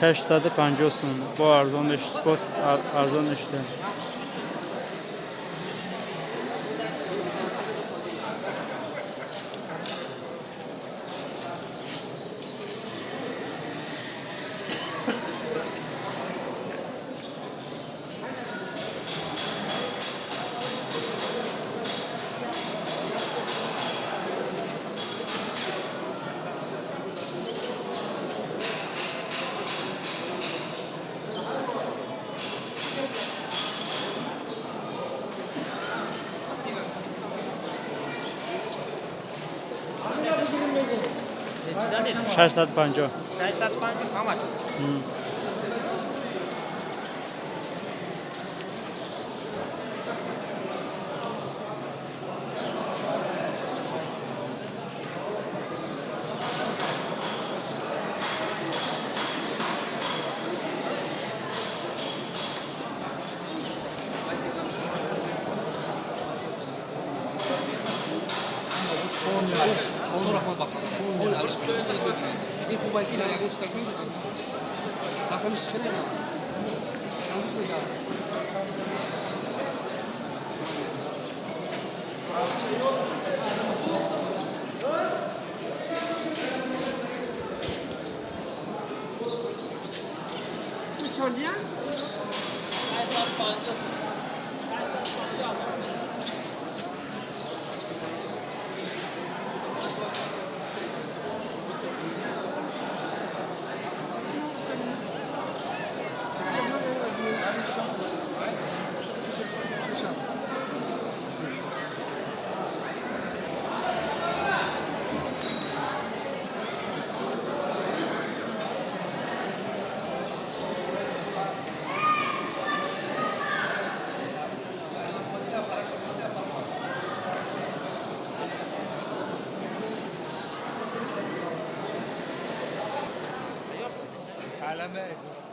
650 سون با ارزانش ده. $650. 650. 650 how much? صورة ما بقى هو العرش این خوبه که نه گوشت کنید تفهمش خیلی نه همش میگه چندیه على مالك